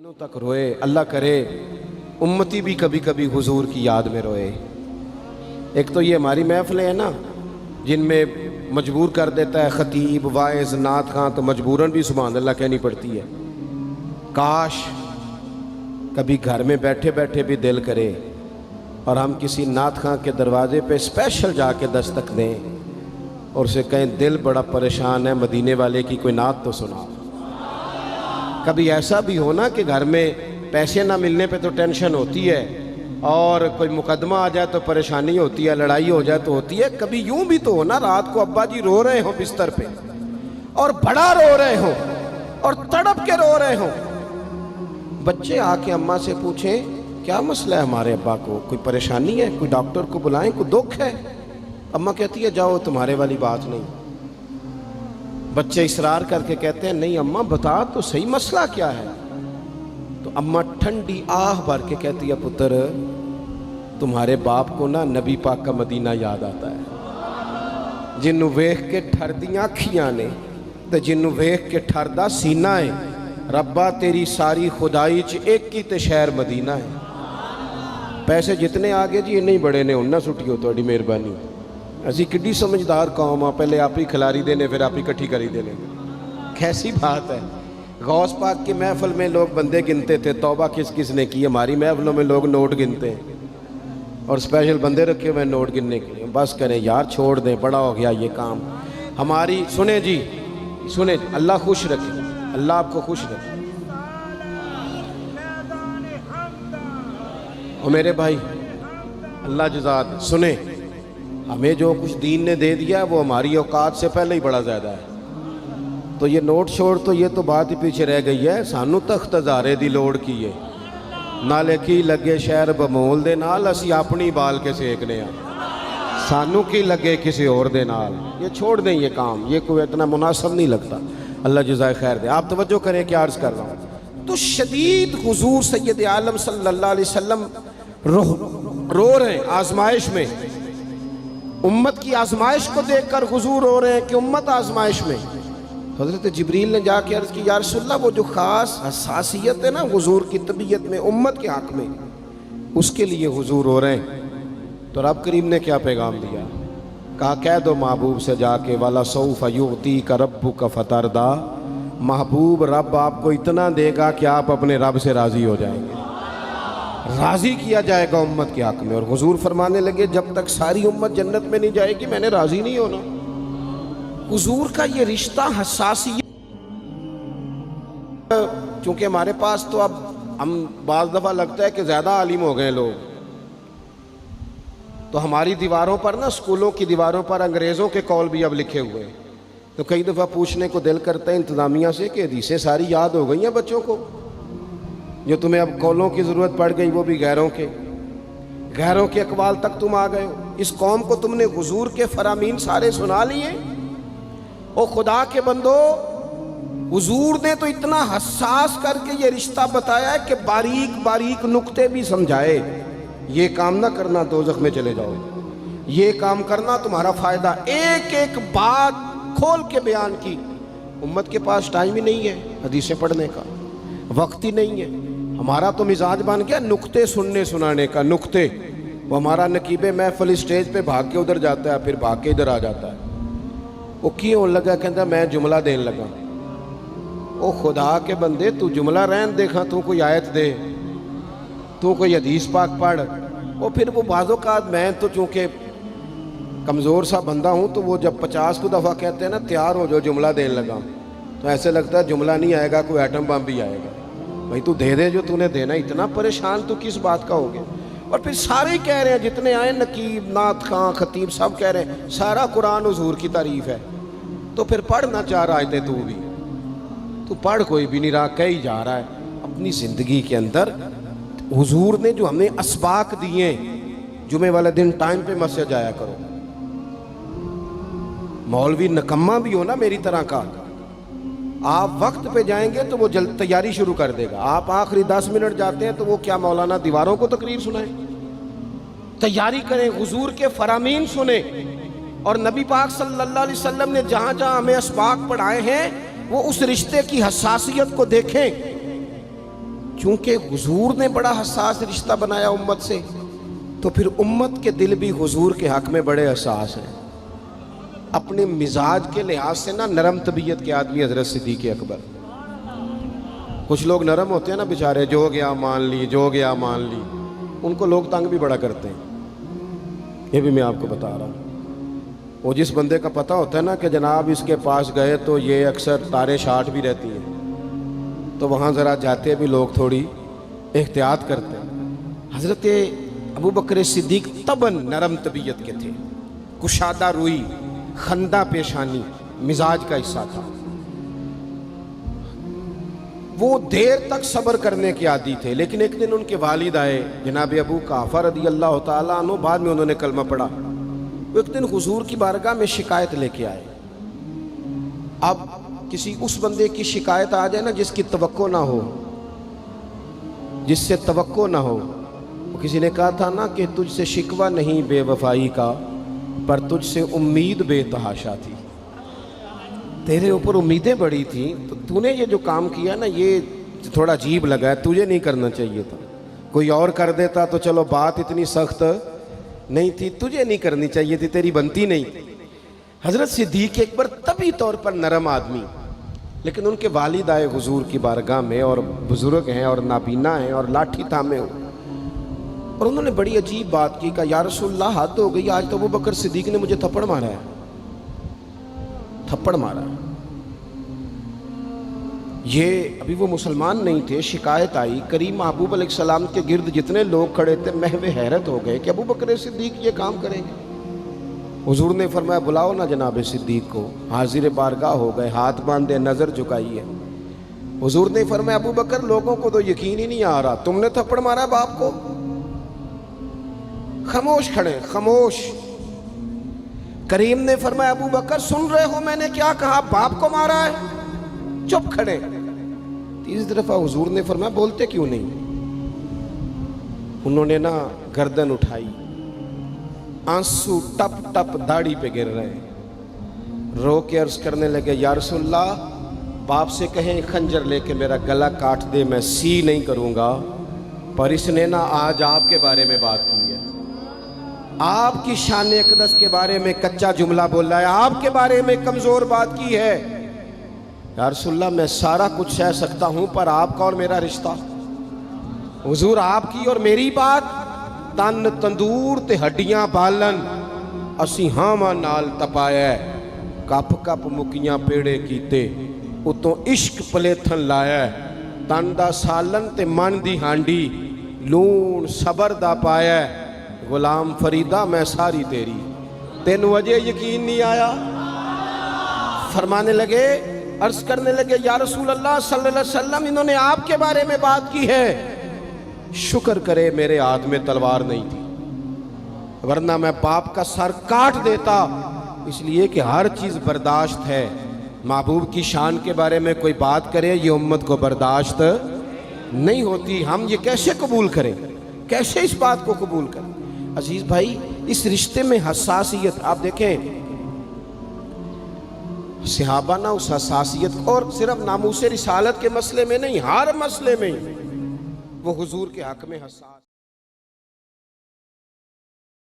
دنوں تک روئے. اللہ کرے امتی بھی کبھی کبھی حضور کی یاد میں روئے. ایک تو یہ ہماری محفلیں ہیں نا جن میں مجبور کر دیتا ہے خطیب واعظ نعت خواں، تو مجبوراً بھی سبحان اللہ کہنی پڑتی ہے. کاش کبھی گھر میں بیٹھے بیٹھے بھی دل کرے اور ہم کسی نعت خواں کے دروازے پہ اسپیشل جا کے دستک دیں اور اسے کہیں دل بڑا پریشان ہے، مدینے والے کی کوئی نعت تو سنا. کبھی ایسا بھی ہونا کہ گھر میں پیسے نہ ملنے پہ تو ٹینشن ہوتی ہے، اور کوئی مقدمہ آ جائے تو پریشانی ہوتی ہے، لڑائی ہو جائے تو ہوتی ہے. کبھی یوں بھی تو ہونا رات کو ابا جی رو رہے ہوں بستر پہ اور بڑا رو رہے ہوں اور تڑپ کے رو رہے ہوں، بچے آ کے اماں سے پوچھیں کیا مسئلہ ہے ہمارے ابا کو، کوئی پریشانی ہے، کوئی ڈاکٹر کو بلائیں، کوئی دکھ ہے. اماں کہتی ہے جاؤ تمہارے والی بات نہیں. بچے اصرار کر کے کہتے ہیں نہیں اماں بتا تو صحیح مسئلہ کیا ہے. تو اماں ٹھنڈی آہ بھر کے کہتی ہے پتر تمہارے باپ کو نا نبی پاک کا مدینہ یاد آتا ہے، جنوں ویکھ کے ٹھردیاں اکھیاں نے تے جنوں ویکھ کے ٹھردا سینہ ہے. ربا تیری ساری خدائی چ ایک ہی تے شہر مدینہ ہے. پیسے جتنے آگے جی انہیں بڑے نے انہاں سٹیو تہاڈی مہربانی. اسی کڈی سمجھدار قوم آ، پہلے آپ ہی کھلاری دینے پھر آپ ہی کٹھی کری دینے. کیسی بات ہے. غوث پاک کی محفل میں لوگ بندے گنتے تھے، توبہ کس کس نے کی. ہماری محفلوں میں لوگ نوٹ گنتے ہیں اور اسپیشل بندے رکھے ہوئے نوٹ گننے کے لیے. بس کریں یار، چھوڑ دیں، بڑا ہو گیا یہ کام ہماری. سنیں جی سنیں، اللہ خوش رکھے، اللہ آپ کو خوش رکھے. اور میرے بھائی اللہ جزاد سنیں، ہمیں جو کچھ دین نے دے دیا ہے وہ ہماری اوقات سے پہلے ہی بڑا زیادہ ہے. تو یہ نوٹ چھوڑ تو یہ تو بات ہی پیچھے رہ گئی ہے. سانو تخت ہزارے دی لوڑ کی ہے، نالے کی لگے شہر بمول دے نال اسی اپنی بال کے سیکنے ہیں. سانو کی لگے کسی اور دے نال. یہ چھوڑ دیں یہ کام، یہ کوئی اتنا مناسب نہیں لگتا. اللہ جزائے خیر دے. آپ توجہ کریں کہ عرض کر رہا ہوں. تو شدید حضور سید عالم صلی اللہ علیہ وسلم رو رہے ہیں آزمائش میں. امت کی آزمائش کو دیکھ کر حضور رو رہے ہیں کہ امت آزمائش میں. حضرت جبریل نے جا کے عرض کی یا رسول اللہ وہ جو خاص حساسیت ہے نا حضور کی طبیعت میں امت کے حق میں، اس کے لیے حضور رو رہے ہیں. تو رب کریم نے کیا پیغام دیا؟ کہا کہہ دو محبوب سے جا کے وَلَسَوْفَ يُعْطِيكَ رَبُّكَ فَتَرْضَىٰ. محبوب رب آپ کو اتنا دے گا کہ آپ اپنے رب سے راضی ہو جائیں گے. راضی کیا جائے گا امت کے حق میں. اور حضور فرمانے لگے جب تک ساری امت جنت میں نہیں جائے گی میں نے راضی نہیں ہونا. حضور کا یہ رشتہ حساسیت، چونکہ ہمارے پاس تو اب ہم بعض دفعہ لگتا ہے کہ زیادہ عالم ہو گئے لوگ، تو ہماری دیواروں پر نا اسکولوں کی دیواروں پر انگریزوں کے قول بھی اب لکھے ہوئے ہیں. تو کئی دفعہ پوچھنے کو دل کرتا ہے انتظامیہ سے کہ حدیثیں ساری یاد ہو گئی ہیں بچوں کو، جو تمہیں اب قولوں کی ضرورت پڑ گئی وہ بھی غیروں کے اقوال تک تم آ گئے ہو. اس قوم کو تم نے حضور کے فرامین سارے سنا لیے. او خدا کے بندو، حضور نے تو اتنا حساس کر کے یہ رشتہ بتایا ہے کہ باریک باریک نقطے بھی سمجھائے. یہ کام نہ کرنا دوزخ میں چلے جاؤ، یہ کام کرنا تمہارا فائدہ. ایک ایک بات کھول کے بیان کی. امت کے پاس ٹائم ہی نہیں ہے حدیثیں پڑھنے کا، وقت ہی نہیں ہے. ہمارا تو مزاج بن گیا نقطے سننے سنانے کا. نقطے وہ ہمارا نقیب محفل اسٹیج پہ بھاگ کے ادھر جاتا ہے پھر بھاگ کے ادھر آ جاتا ہے. وہ کیوں لگا کہتا میں جملہ دین لگا. او خدا کے بندے تو جملہ رہن دیکھا، تو کوئی آیت دے، تو کوئی حدیث پاک پڑھ. اور پھر وہ بعض اوقات میں تو چونکہ کمزور سا بندہ ہوں تو وہ جب 50 کو دفعہ کہتے ہیں نا تیار ہو جو جملہ دین لگا، تو ایسے لگتا ہے جملہ نہیں آئے گا کوئی ایٹم بم بھی آئے گا. بھائی تو دے دے جو تو نے دینا. اتنا پریشان تو کس بات کا ہو گیا؟ اور پھر سارے کہہ رہے ہیں جتنے آئے نقیب نعت خواں خطیب سب کہہ رہے ہیں سارا قرآن حضور کی تعریف ہے. تو پھر پڑھنا چاہ رہا ہے تو بھی تو پڑھ کوئی بھی نہیں رہا، کہی جا رہا ہے. اپنی زندگی کے اندر حضور نے جو ہمیں اسباق دیے، جمعے والے دن ٹائم پہ مسجد جایا کرو. مولوی نکمہ بھی ہو نا میری طرح کا، آپ وقت پہ جائیں گے تو وہ جلد تیاری شروع کر دے گا. آپ آخری 10 منٹ جاتے ہیں تو وہ کیا مولانا دیواروں کو تقریر سنائیں؟ تیاری کریں، حضور کے فرامین سنیں. اور نبی پاک صلی اللہ علیہ وسلم نے جہاں جہاں ہمیں اسباق پڑھائے ہیں وہ اس رشتے کی حساسیت کو دیکھیں. چونکہ حضور نے بڑا حساس رشتہ بنایا امت سے، تو پھر امت کے دل بھی حضور کے حق میں بڑے حساس ہیں۔ اپنے مزاج کے لحاظ سے نا نرم طبیعت کے آدمی حضرت صدیق اکبر۔ کچھ لوگ نرم ہوتے ہیں نا بیچارے، جو گیا مان لی، جو گیا مان لی، ان کو لوگ تنگ بھی بڑا کرتے ہیں۔ یہ بھی میں آپ کو بتا رہا ہوں۔ وہ جس بندے کا پتہ ہوتا ہے نا کہ جناب اس کے پاس گئے تو یہ اکثر تارے شاٹ بھی رہتی ہیں، تو وہاں ذرا جاتے بھی لوگ تھوڑی احتیاط کرتے ہیں۔ حضرت ابو بکر صدیق طبعاً نرم طبیعت کے تھے، کشادہ روئی، خندہ پیشانی مزاج کا حصہ تھا۔ وہ دیر تک صبر کرنے کے عادی تھے، لیکن ایک دن ان کے والد آئے جناب ابو قحافہ رضی اللہ تعالیٰ عنہ، بعد میں انہوں نے کلمہ پڑھا۔ وہ ایک دن حضور کی بارگاہ میں شکایت لے کے آئے۔ اب کسی اس بندے کی شکایت آ جائے نا جس کی توقع نہ ہو، جس سے توقع نہ ہو۔ کسی نے کہا تھا نا کہ تجھ سے شکوہ نہیں بے وفائی کا، پر تجھ سے امید بے تحاشا تھی۔ تیرے اوپر امیدیں بڑی تھیں، تو تو نے یہ جو کام کیا نا یہ تھوڑا عجیب لگا ہے، تجھے نہیں کرنا چاہیے تھا۔ کوئی اور کر دیتا تو چلو بات اتنی سخت نہیں تھی، تجھے نہیں کرنی چاہیے تھی، تیری بنتی نہیں تھی۔ حضرت صدیق اکبر طبی طور پر نرم آدمی، لیکن ان کے والد آئے حضور کی بارگاہ میں، اور بزرگ ہیں اور نابینا ہیں اور لاٹھی تھامے ہو، اور انہوں نے بڑی عجیب بات کی، کہا یا رسول اللہ حد ہو گئی، آج تو ابو بکر صدیق نے مجھے تھپڑ مارا ہے، تھپڑ مارا ہے۔ یہ ابھی وہ مسلمان نہیں تھے، شکایت آئی، کریم محبوب علیہ السلام کے گرد جتنے لوگ کھڑے تھے محو حیرت ہو گئے کہ ابو بکر صدیق یہ کام کریں گے۔ حضور نے فرمایا بلاؤ نا جناب صدیق کو، حاضر بارگاہ ہو گئے، ہاتھ باندھے، نظر جھکائی ہے۔ حضور نے فرمایا ابو بکر لوگوں کو تو یقین ہی نہیں آ رہا، تم نے تھپڑ مارا باپ کو؟ خاموش کھڑے، خاموش۔ کریم نے فرمایا ابو بکر سن رہے ہو میں نے کیا کہا، باپ کو مارا ہے؟ چپ کھڑے۔ تیسری دفعہ حضور نے فرمایا بولتے کیوں نہیں؟ انہوں نے نا گردن اٹھائی، آنسو ٹپ ٹپ داڑھی پہ گر رہے، رو کے عرض کرنے لگے یا رسول اللہ باپ سے کہیں خنجر لے کے میرا گلا کاٹ دے، میں سی نہیں کروں گا، پر اس نے نا آج آپ کے بارے میں بات کی ہے، آپ کی شان اقدس کے بارے میں کچا جملہ بولا ہے، آپ کے بارے میں کمزور بات کی ہے۔ یا رسول اللہ میں سارا کچھ سہ سکتا ہوں، پر آپ کا اور میرا رشتہ، حضور آپ کی اور میری بات، تن تندور تے ہڈیاں بالن، اسی ہاواں نال تپایا، کپ کپ مکیاں پیڑے کیتے، اتوں عشق پلیتھن لایا، تن دا سالن تے من دی ہانڈی، لون صبر دا پایا، غلام فریدہ میں ساری تیری، تین وجہ یقین نہیں آیا؟ فرمانے لگے، عرض کرنے لگے یا رسول اللہ صلی اللہ علیہ وسلم انہوں نے آپ کے بارے میں بات کی ہے، شکر کرے میرے ہاتھ میں تلوار نہیں تھی، ورنہ میں باپ کا سر کاٹ دیتا، اس لیے کہ ہر چیز برداشت ہے، محبوب کی شان کے بارے میں کوئی بات کرے یہ امت کو برداشت نہیں ہوتی، ہم یہ کیسے قبول کریں، کیسے اس بات کو قبول کریں؟ عزیز بھائی اس رشتے میں حساسیت، آپ دیکھیں صحابہ نا اس حساسیت، اور صرف ناموس رسالت کے مسئلے میں نہیں، ہر مسئلے میں وہ حضور کے حق میں حساس